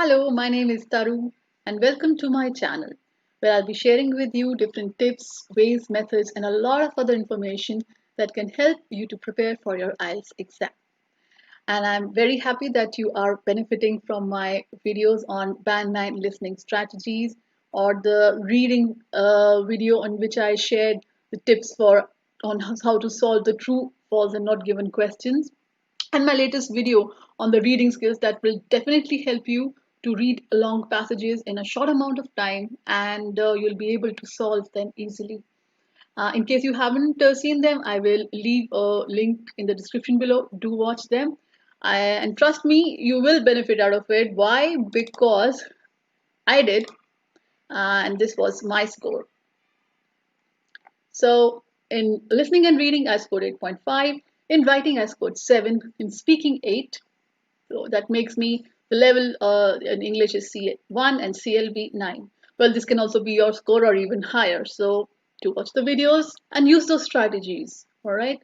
Hello, my name is Taru, and welcome to my channel where I'll be sharing with you different tips, ways, methods, and a lot of other information that can help you to prepare for your IELTS exam. And I'm very happy that you are benefiting from my videos on Band 9 listening strategies or the reading video on which I shared the tips for on how to solve the true, false, and not given questions, and my latest video on the reading skills that will definitely help you to read long passages in a short amount of time, and you'll be able to solve them easily. In case you haven't seen them, I will leave a link in the description below. Do watch them. And trust me, you will benefit out of it. Why? Because I did, and this was my score. So in listening and reading, I scored 8.5. In writing, I scored 7. In speaking, 8. So that makes me the level in English is C1 and CLB 9. Well, this can also be your score or even higher. So to watch the videos and use those strategies. All right.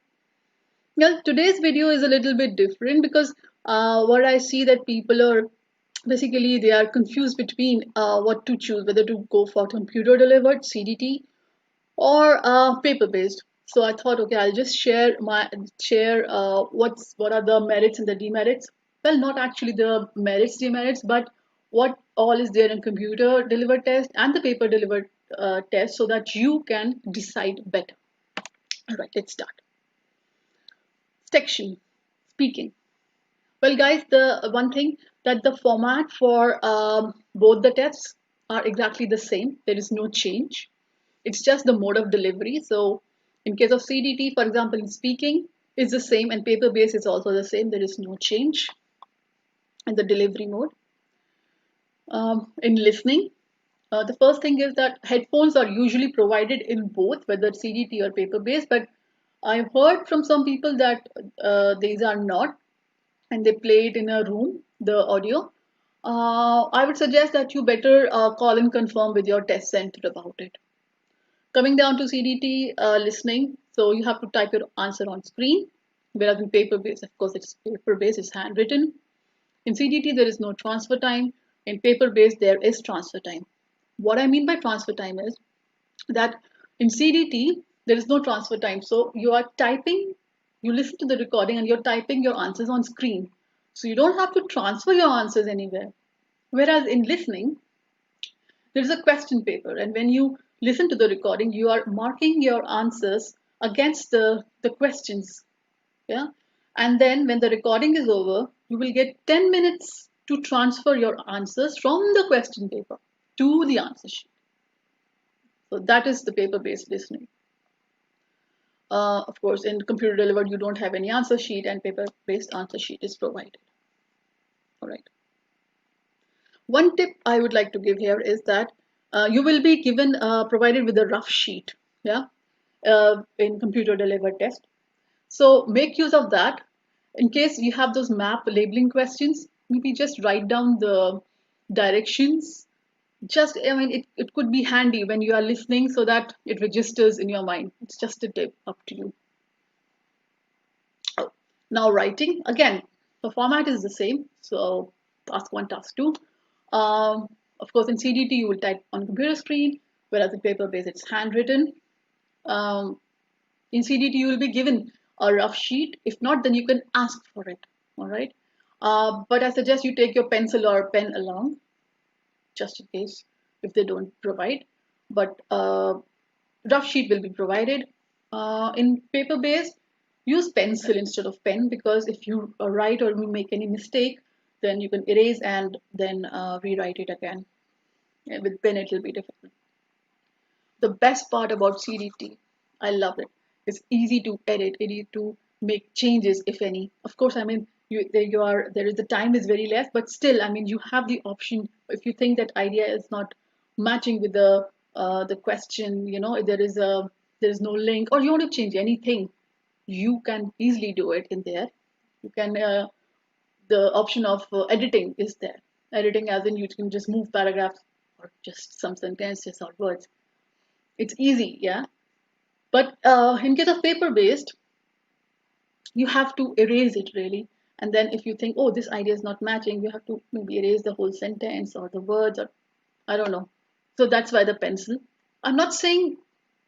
Well, today's video is a little bit different because what I see that people are basically they are confused between what to choose, whether to go for computer delivered CDT or paper based. So I thought, okay, I'll just share what are the merits and the demerits. Well, not actually the merits demerits, but what all is there in computer delivered test and the paper delivered test, so that you can decide better. All right, let's start. Section speaking. Well, guys, the one thing that the format for both the tests are exactly the same. There is no change. It's just the mode of delivery. So in case of CDT, for example, in speaking is the same, and paper based is also the same. There is no change in the delivery mode. In listening, the first thing is that headphones are usually provided in both, whether CDT or paper based, but I've heard from some people that these are not, and they play it in a room, the audio. I would suggest that you better call and confirm with your test center about it. Coming down to CDT listening, so you have to type your answer on screen, whereas in paper based, of course, it's paper based, it's handwritten. In CDT, there is no transfer time. In paper based, there is transfer time. What I mean by transfer time is that in CDT, there is no transfer time. So you are typing, you listen to the recording and you're typing your answers on screen. So you don't have to transfer your answers anywhere. Whereas in listening, there's a question paper, and when you listen to the recording, you are marking your answers against the questions. Yeah. And then when the recording is over, you will get 10 minutes to transfer your answers from the question paper to the answer sheet. So that is the paper-based listening. Of course, in computer delivered, you don't have any answer sheet, and paper-based answer sheet is provided. All right. One tip I would like to give here is that you will be given provided with a rough sheet, yeah, in computer delivered test. So make use of that. In case you have those map labeling questions, maybe just write down the directions. Just, I mean, it could be handy when you are listening so that it registers in your mind. It's just a tip, up to you. Oh, now writing, again, the format is the same. So task one, task two. Of course, in CDT, you will type on computer screen, whereas in paper based, it's handwritten. Um, in CDT, you will be given a rough sheet. If not, then you can ask for it. All right. But I suggest you take your pencil or pen along, just in case if they don't provide. But rough sheet will be provided. In paper based, use pencil instead of pen, because if you write or you make any mistake, then you can erase and then rewrite it again. Yeah, with pen, it will be difficult. The best part about CDT, I love it. It's easy to edit, easy to make changes, if any. Of course, I mean, there is the time is very less, but still, I mean, you have the option. If you think that idea is not matching with the question, you know, there is no link, or you want to change anything, you can easily do it in there. You can the option of editing is there. Editing, as in you can just move paragraphs or just some sentences or words. It's easy, yeah. But in case of paper based, you have to erase it really, And then if you think, oh, this idea is not matching, you have to maybe erase the whole sentence or the words, or I don't know. So that's why the pencil. I'm not saying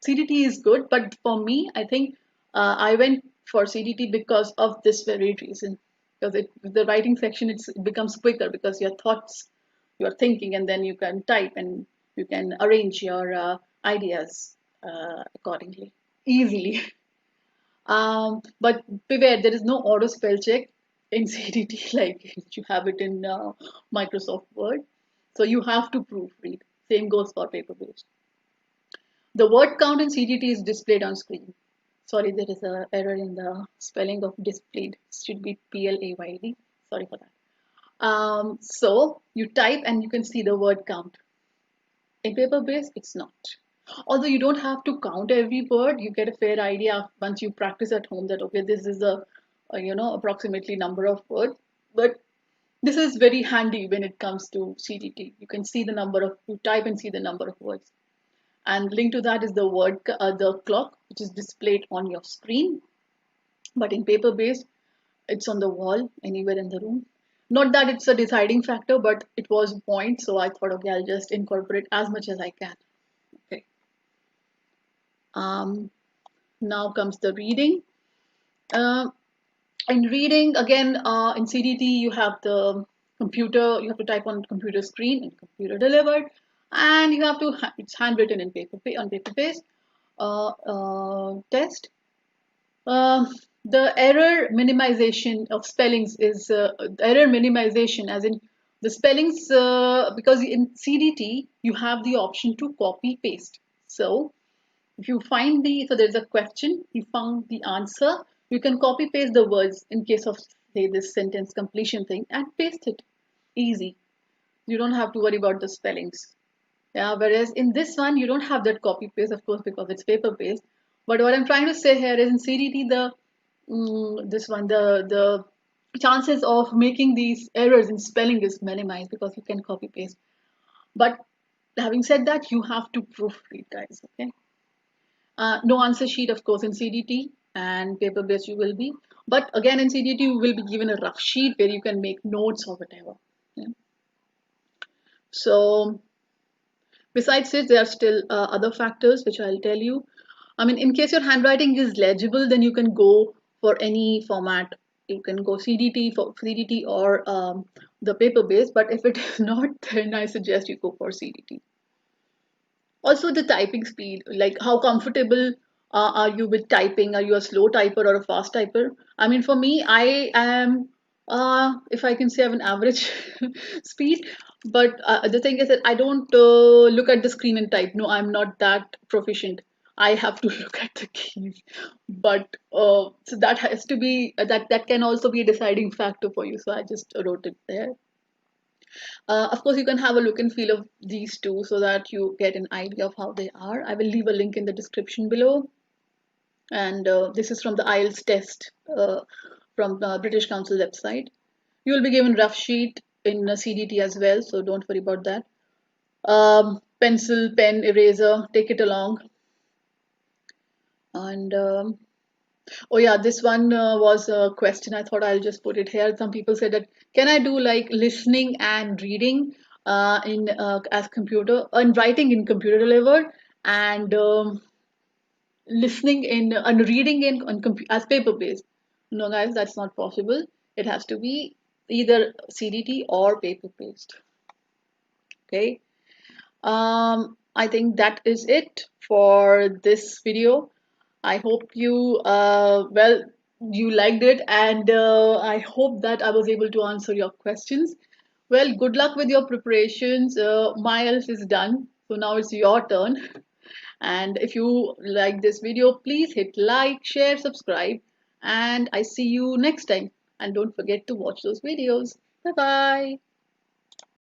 CDT is good, but for me, I think I went for CDT because of this very reason. Because the writing section, it becomes quicker because your thoughts, you're thinking, and then you can type and you can arrange your ideas accordingly, easily. But beware, there is no auto spell check in CDT like you have it in Microsoft Word. So you have to proofread. Same goes for paper based. The word count in CDT is displayed on screen. Sorry, there is an error in the spelling of displayed. It should be PLAYD. Sorry for that. So you type and you can see the word count. In paper based, it's not. Although you don't have to count every word, you get a fair idea once you practice at home that okay, this is approximately number of words. But this is very handy when it comes to CDT. You can see the number of you type and see the number of words. And linked to that is the clock, which is displayed on your screen. But in paper based, it's on the wall anywhere in the room. Not that it's a deciding factor, but it was a point, so I thought, okay, I'll just incorporate as much as I can. Okay. Um, Now comes the reading. Uh, in reading, again, in CDT, you have the computer, you have to type on computer screen and computer delivered, and you have to, it's handwritten in on paper based test. Uh, the error minimization of spellings is error minimization, as in the spellings, because in CDT, you have the option to copy paste. So if you find so there's a question, you found the answer, you can copy paste the words in case of say this sentence completion thing and paste it. Easy. You don't have to worry about the spellings. Yeah, whereas in this one, you don't have that copy paste, of course, because it's paper based. But what I'm trying to say here is in CDT, the chances of making these errors in spelling is minimized because you can copy paste. But having said that, you have to proofread, guys. Okay. No answer sheet, of course, in CDT, and paper based you will be. But again, in CDT, you will be given a rough sheet where you can make notes or whatever. Yeah. So, besides it, there are still other factors which I'll tell you. I mean, in case your handwriting is legible, then you can go for any format. You can go CDT for CDT or the paper based. But if it is not, then I suggest you go for CDT. Also, the typing speed, like how comfortable are you with typing? Are you a slow typer or a fast typer? I mean, for me, I am, if I can say, I have an average speed. But the thing is that I don't look at the screen and type. No, I'm not that proficient. I have to look at the keys. But so that has to be that can also be a deciding factor for you. So I just wrote it there. Of course, you can have a look and feel of these two so that you get an idea of how they are. I will leave a link in the description below. And this is from the IELTS test from the British Council website. You will be given rough sheet in CDT as well, so don't worry about that. Pencil, pen, eraser, take it along. And oh yeah, this one was a question. I thought I'll just put it here. Some people said that can I do like listening and reading in as computer and writing in computer delivered and listening in and reading in on as paper based? No, guys, that's not possible. It has to be either CDT or paper based. Okay. I think that is it for this video. I hope you liked it, and I hope that I was able to answer your questions. Well, good luck with your preparations. My else is done, so now it's your turn. And if you like this video, please hit like, share, subscribe, and I see you next time. And don't forget to watch those videos. Bye bye.